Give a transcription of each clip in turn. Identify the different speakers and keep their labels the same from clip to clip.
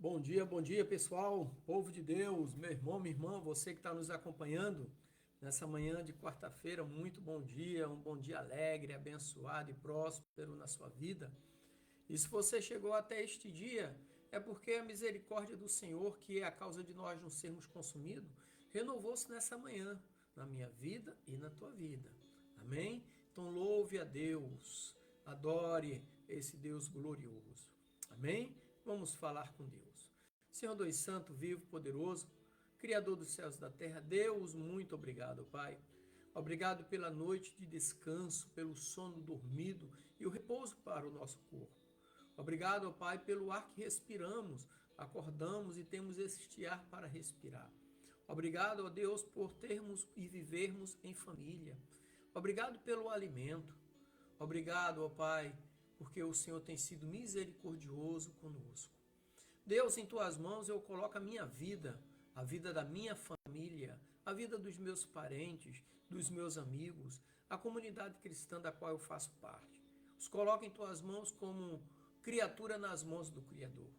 Speaker 1: Bom dia pessoal, povo de Deus, meu irmão, minha irmã, você que está nos acompanhando nessa manhã de quarta-feira, muito bom dia, um bom dia alegre, abençoado e próspero na sua vida. E se você chegou até este dia, é porque a misericórdia do Senhor, que é a causa de nós não sermos consumidos, renovou-se nessa manhã, na minha vida e na tua vida. Amém? Então louve a Deus, adore esse Deus glorioso. Amém? Vamos falar com Deus. Senhor Deus Santo, vivo, poderoso, Criador dos céus e da terra, Deus, muito obrigado, Pai. Obrigado pela noite de descanso, pelo sono dormido e o repouso para o nosso corpo. Obrigado, Pai, pelo ar que respiramos, acordamos e temos este ar para respirar. Obrigado, ó Deus, por termos e vivermos em família. Obrigado pelo alimento. Obrigado, ó Pai, porque o Senhor tem sido misericordioso conosco. Deus, em tuas mãos eu coloco a vida da minha família, a vida dos meus parentes, dos meus amigos, a comunidade cristã da qual eu faço parte. Os coloco em tuas mãos como criatura nas mãos do Criador.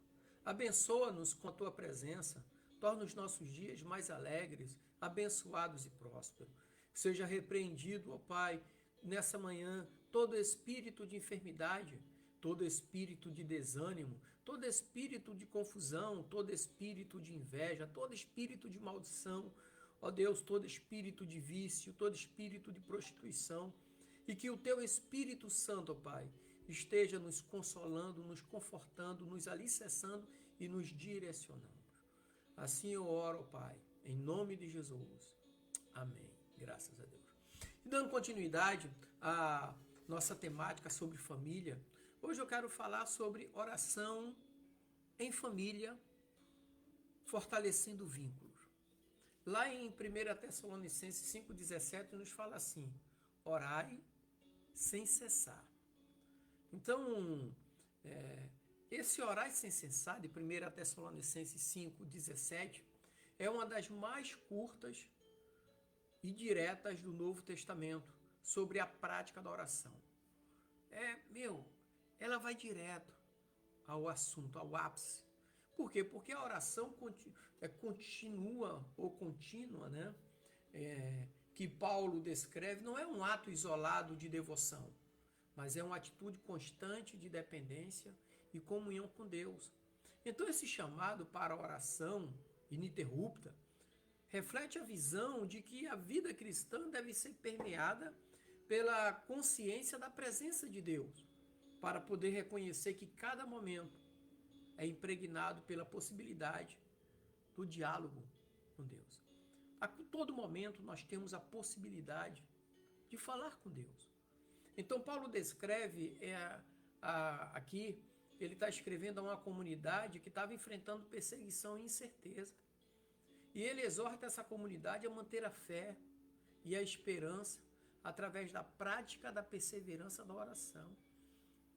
Speaker 1: Abençoa-nos com a tua presença, torna os nossos dias mais alegres, abençoados e prósperos. Seja repreendido, ó Pai, nessa manhã, todo espírito de enfermidade, todo espírito de desânimo, todo espírito de confusão, todo espírito de inveja, todo espírito de maldição, ó Deus, todo espírito de vício, todo espírito de prostituição, e que o teu Espírito Santo, ó Pai, esteja nos consolando, nos confortando, nos alicerçando e nos direcionando. Assim eu oro, ó Pai, em nome de Jesus. Amém. Graças a Deus. E dando continuidade à nossa temática sobre família, hoje eu quero falar sobre oração em família, fortalecendo vínculos. Lá em 1 Tessalonicenses 5,17 nos fala assim: orai sem cessar. Então, esse orar sem cessar, de 1 Tessalonicenses 5,17, é uma das mais curtas e diretas do Novo Testamento sobre a prática da oração. Ela vai direto ao assunto, ao ápice. Por quê? Porque a oração continua ou contínua, né? Que Paulo descreve, não é um ato isolado de devoção, mas é uma atitude constante de dependência e comunhão com Deus. Então, esse chamado para a oração ininterrupta reflete a visão de que a vida cristã deve ser permeada pela consciência da presença de Deus, para poder reconhecer que cada momento é impregnado pela possibilidade do diálogo com Deus. A todo momento nós temos a possibilidade de falar com Deus. Então Paulo descreve aqui, ele está escrevendo a uma comunidade que estava enfrentando perseguição e incerteza. E ele exorta essa comunidade a manter a fé e a esperança através da prática da perseverança da oração.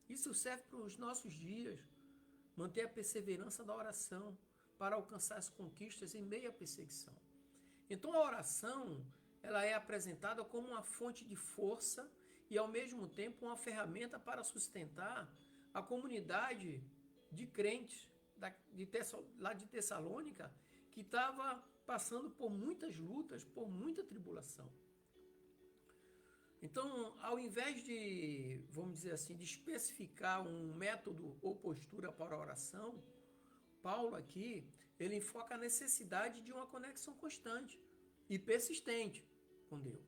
Speaker 1: Isso serve para os nossos dias, manter a perseverança da oração para alcançar as conquistas em meio à perseguição. Então a oração, ela é apresentada como uma fonte de força e ao mesmo tempo uma ferramenta para sustentar a comunidade de crentes lá de Tessalônica, que estava passando por muitas lutas, por muita tribulação. Então, ao invés de, vamos dizer assim, de especificar um método ou postura para a oração, Paulo aqui, ele enfoca a necessidade de uma conexão constante e persistente com Deus.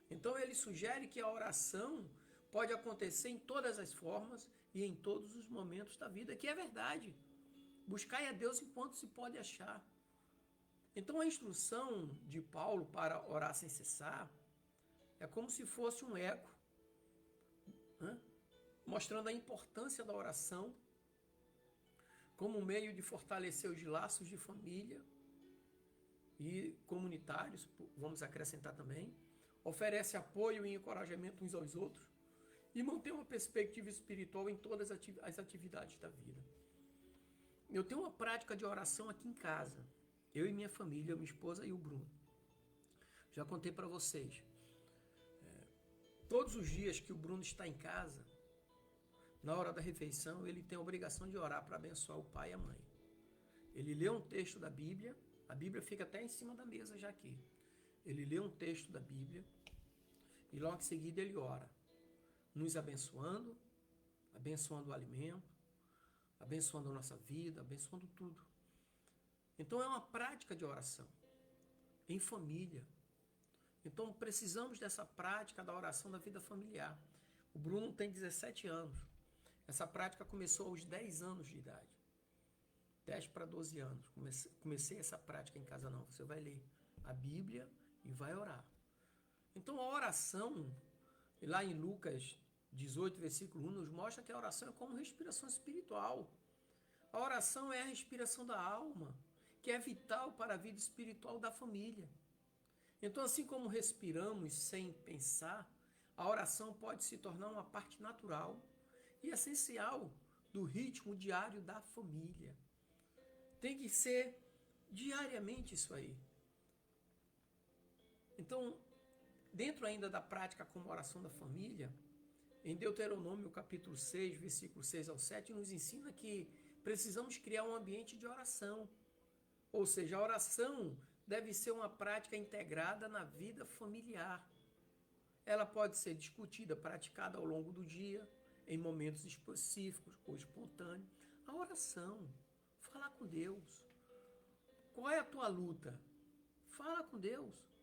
Speaker 1: Então, ele sugere que a oração pode acontecer em todas as formas e em todos os momentos da vida, que é verdade. Buscai a Deus enquanto se pode achar. Então, a instrução de Paulo para orar sem cessar é como se fosse um eco, né? Mostrando a importância da oração como um meio de fortalecer os laços de família e comunitários, vamos acrescentar também, oferece apoio e encorajamento uns aos outros e mantém uma perspectiva espiritual em todas as atividades da vida. Eu tenho uma prática de oração aqui em casa, eu e minha família, minha esposa e o Bruno. Já contei para vocês. Todos os dias que o Bruno está em casa, na hora da refeição, ele tem a obrigação de orar para abençoar o pai e a mãe. Ele lê um texto da Bíblia, a Bíblia fica até em cima da mesa já aqui. Ele lê um texto da Bíblia e logo em seguida ele ora, nos abençoando, abençoando o alimento, abençoando a nossa vida, abençoando tudo. Então é uma prática de oração, em família. Então precisamos dessa prática da oração da vida familiar. O Bruno tem 17 anos. Essa prática começou aos 10 anos de idade. 10 para 12 anos. Comecei essa prática em casa não. Você vai ler a Bíblia e vai orar. Então a oração, lá em Lucas 18, versículo 1, nos mostra que a oração é como respiração espiritual. A oração é a respiração da alma, que é vital para a vida espiritual da família. Então, assim como respiramos sem pensar, a oração pode se tornar uma parte natural e essencial do ritmo diário da família. Tem que ser diariamente isso aí. Então, dentro ainda da prática como oração da família, em Deuteronômio capítulo 6, versículo 6 ao 7, nos ensina que precisamos criar um ambiente de oração. Ou seja, a oração deve ser uma prática integrada na vida familiar. Ela pode ser discutida, praticada ao longo do dia, em momentos específicos ou espontâneos. A oração, falar com Deus. Qual é a tua luta? Fala com Deus.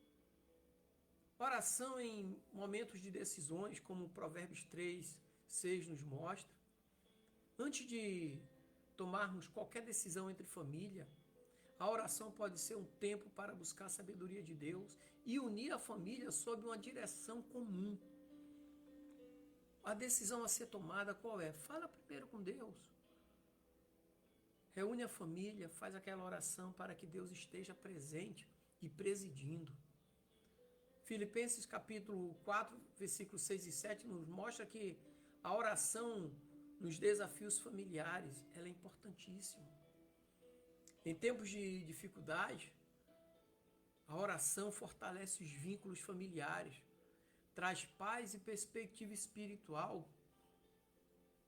Speaker 1: Oração em momentos de decisões, como Provérbios 3, 6 nos mostra. Antes de tomarmos qualquer decisão entre família, a oração pode ser um tempo para buscar a sabedoria de Deus e unir a família sob uma direção comum. A decisão a ser tomada qual é? Fala primeiro com Deus. Reúne a família, faz aquela oração para que Deus esteja presente e presidindo. Filipenses capítulo 4, versículos 6 e 7 nos mostra que a oração nos desafios familiares, ela é importantíssima. Em tempos de dificuldade, a oração fortalece os vínculos familiares, traz paz e perspectiva espiritual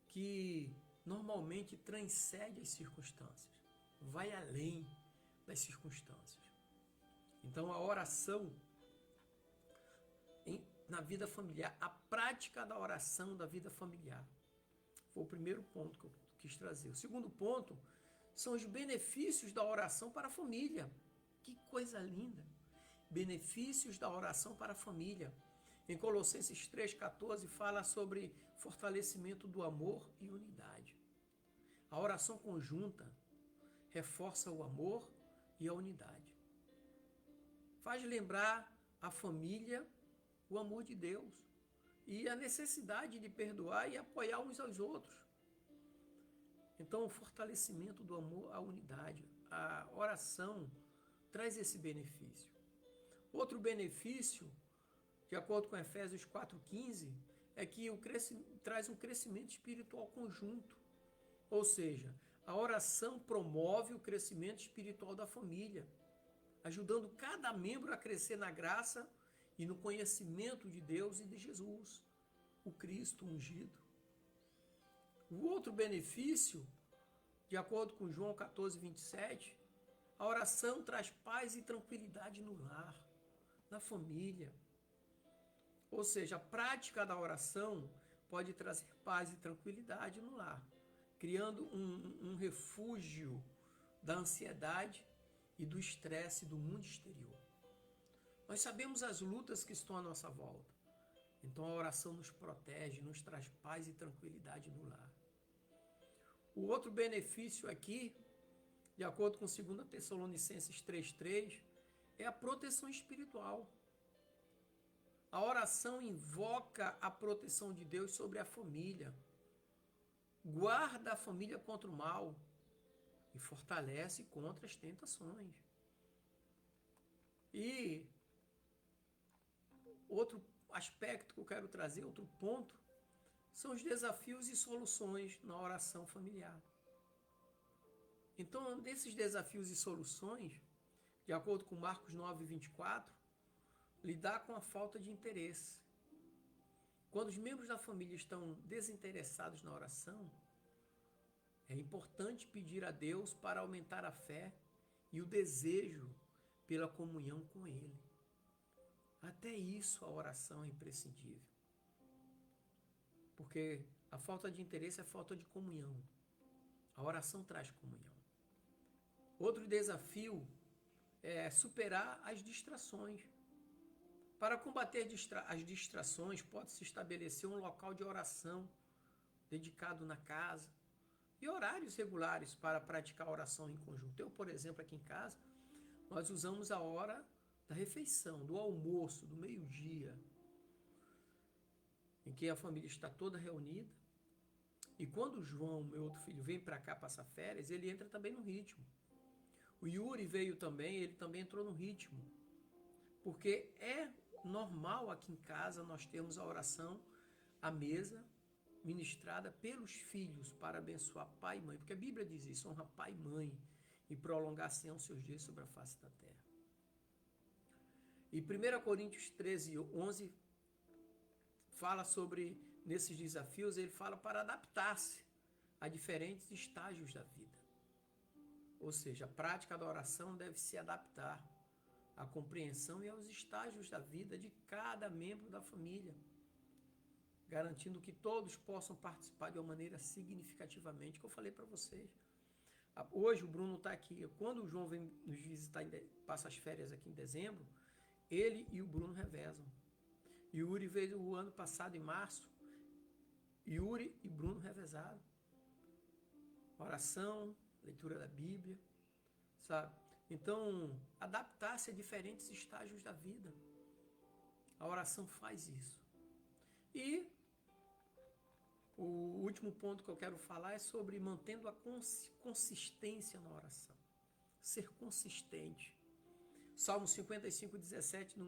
Speaker 1: que normalmente transcende as circunstâncias, vai além das circunstâncias. Então a oração na vida familiar, a prática da oração da vida familiar, foi o primeiro ponto que eu quis trazer. O segundo ponto são os benefícios da oração para a família. Que coisa linda! Benefícios da oração para a família. Em Colossenses 3,14 fala sobre fortalecimento do amor e unidade. A oração conjunta reforça o amor e a unidade. Faz lembrar a família o amor de Deus e a necessidade de perdoar e apoiar uns aos outros. Então, o fortalecimento do amor à unidade, a oração traz esse benefício. Outro benefício, de acordo com Efésios 4,15, é que traz um crescimento espiritual conjunto. Ou seja, a oração promove o crescimento espiritual da família, ajudando cada membro a crescer na graça e no conhecimento de Deus e de Jesus, o Cristo ungido. O outro benefício, de acordo com João 14, 27, a oração traz paz e tranquilidade no lar, na família. Ou seja, a prática da oração pode trazer paz e tranquilidade no lar, criando um refúgio da ansiedade e do estresse do mundo exterior. Nós sabemos as lutas que estão à nossa volta. Então a oração nos protege, nos traz paz e tranquilidade no lar. O outro benefício aqui, de acordo com 2 Tessalonicenses 3,3, é a proteção espiritual. A oração invoca a proteção de Deus sobre a família, guarda a família contra o mal e fortalece contra as tentações. E outro aspecto que eu quero trazer, outro ponto, são os desafios e soluções na oração familiar. Então, desses desafios e soluções, de acordo com Marcos 9, 24, lidar com a falta de interesse. Quando os membros da família estão desinteressados na oração, É importante pedir a Deus para aumentar a fé e o desejo pela comunhão com Ele. Até isso a oração é imprescindível. Porque a falta de interesse é falta de comunhão. A oração traz comunhão. Outro desafio é superar as distrações. Para combater as distrações, pode-se estabelecer um local de oração dedicado na casa e horários regulares para praticar oração em conjunto. Eu, por exemplo, aqui em casa, nós usamos a hora da refeição, do almoço, do meio-dia, em que a família está toda reunida. E quando o João, meu outro filho, vem para cá passar férias, ele entra também no ritmo. O Yuri veio também, ele também entrou no ritmo. Porque é normal aqui em casa nós termos a oração à mesa, ministrada pelos filhos para abençoar pai e mãe. Porque a Bíblia diz isso, honra pai e mãe e prolongar assim os seus dias sobre a face da terra. E 1 Coríntios 13, 11 fala sobre, nesses desafios, ele fala para adaptar-se a diferentes estágios da vida. Ou seja, a prática da oração deve se adaptar à compreensão e aos estágios da vida de cada membro da família, garantindo que todos possam participar de uma maneira significativamente, que eu falei para vocês. Hoje o Bruno está aqui. Quando o João vem nos visitar, passa as férias aqui em dezembro, ele e o Bruno revezam. Yuri veio o ano passado, em março. Yuri e Bruno revezaram. Oração, leitura da Bíblia, sabe? Então, adaptar-se a diferentes estágios da vida. A oração faz isso. E o último ponto que eu quero falar é sobre mantendo a consistência na oração. Ser consistente. Salmo 55, 17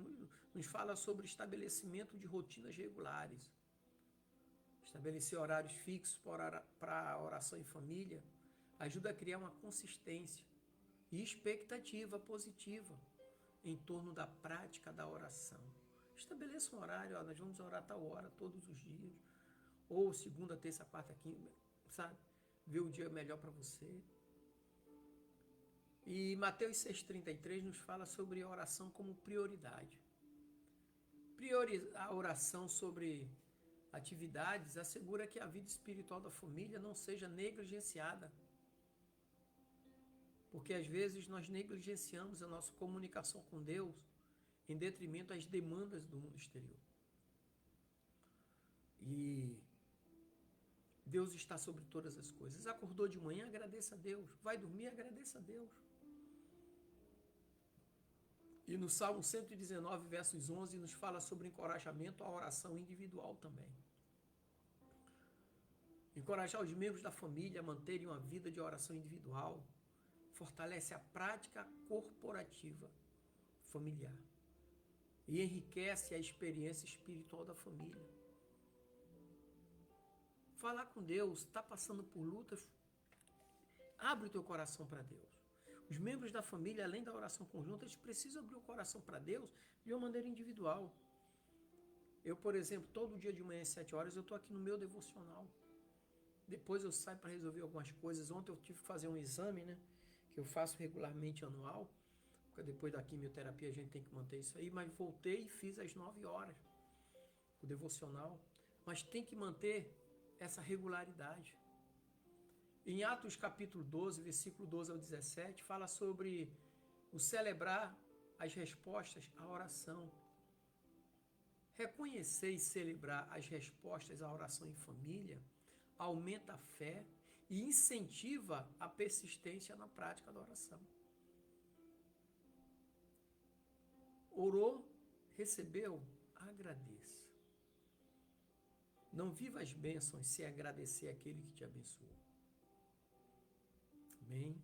Speaker 1: nos fala sobre estabelecimento de rotinas regulares. Estabelecer horários fixos para a oração em família ajuda a criar uma consistência e expectativa positiva em torno da prática da oração. Estabeleça um horário, nós vamos orar tal hora todos os dias, ou segunda, terça, quarta, quinta, sabe? Ver o dia melhor para você. E Mateus 6,33 nos fala sobre a oração como prioridade. A oração sobre atividades assegura que a vida espiritual da família não seja negligenciada. Porque às vezes nós negligenciamos a nossa comunicação com Deus em detrimento às demandas do mundo exterior. E Deus está sobre todas as coisas. Acordou de manhã, agradeça a Deus. Vai dormir, agradeça a Deus. E no Salmo 119, versos 11, nos fala sobre encorajamento à oração individual também. Encorajar os membros da família a manterem uma vida de oração individual fortalece a prática corporativa familiar e enriquece a experiência espiritual da família. Falar com Deus, está passando por lutas, abre o teu coração para Deus. Os membros da família, além da oração conjunta, eles precisam abrir o coração para Deus de uma maneira individual. Eu, por exemplo, todo dia de manhã às 7 horas, eu estou aqui no meu devocional. Depois eu saio para resolver algumas coisas. Ontem eu tive que fazer um exame, né? Que eu faço regularmente anual. Porque depois da quimioterapia a gente tem que manter isso aí. Mas voltei e fiz às 9 horas o devocional. Mas tem que manter essa regularidade. Em Atos capítulo 12, versículo 12 ao 17, fala sobre o celebrar as respostas à oração. Reconhecer e celebrar as respostas à oração em família aumenta a fé e incentiva a persistência na prática da oração. Orou, recebeu, agradeça. Não viva as bênçãos sem agradecer aquele que te abençoou. Amém?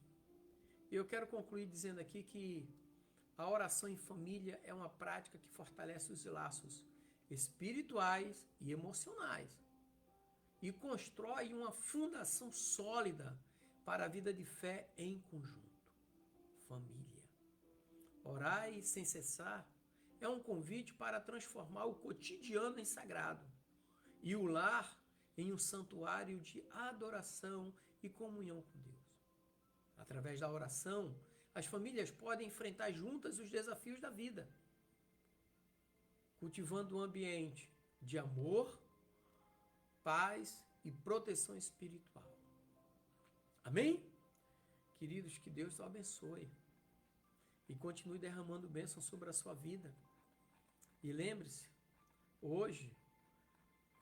Speaker 1: E eu quero concluir dizendo aqui que a oração em família é uma prática que fortalece os laços espirituais e emocionais e constrói uma fundação sólida para a vida de fé em conjunto. Família. Orai sem cessar é um convite para transformar o cotidiano em sagrado e o lar em um santuário de adoração e comunhão com Deus. Através da oração, as famílias podem enfrentar juntas os desafios da vida, cultivando um ambiente de amor, paz e proteção espiritual. Amém? Queridos, que Deus o abençoe e continue derramando bênção sobre a sua vida. E lembre-se, hoje,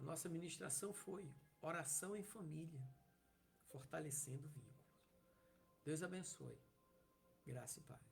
Speaker 1: a nossa ministração foi oração em família, fortalecendo vínculos. Deus abençoe. Graça e paz.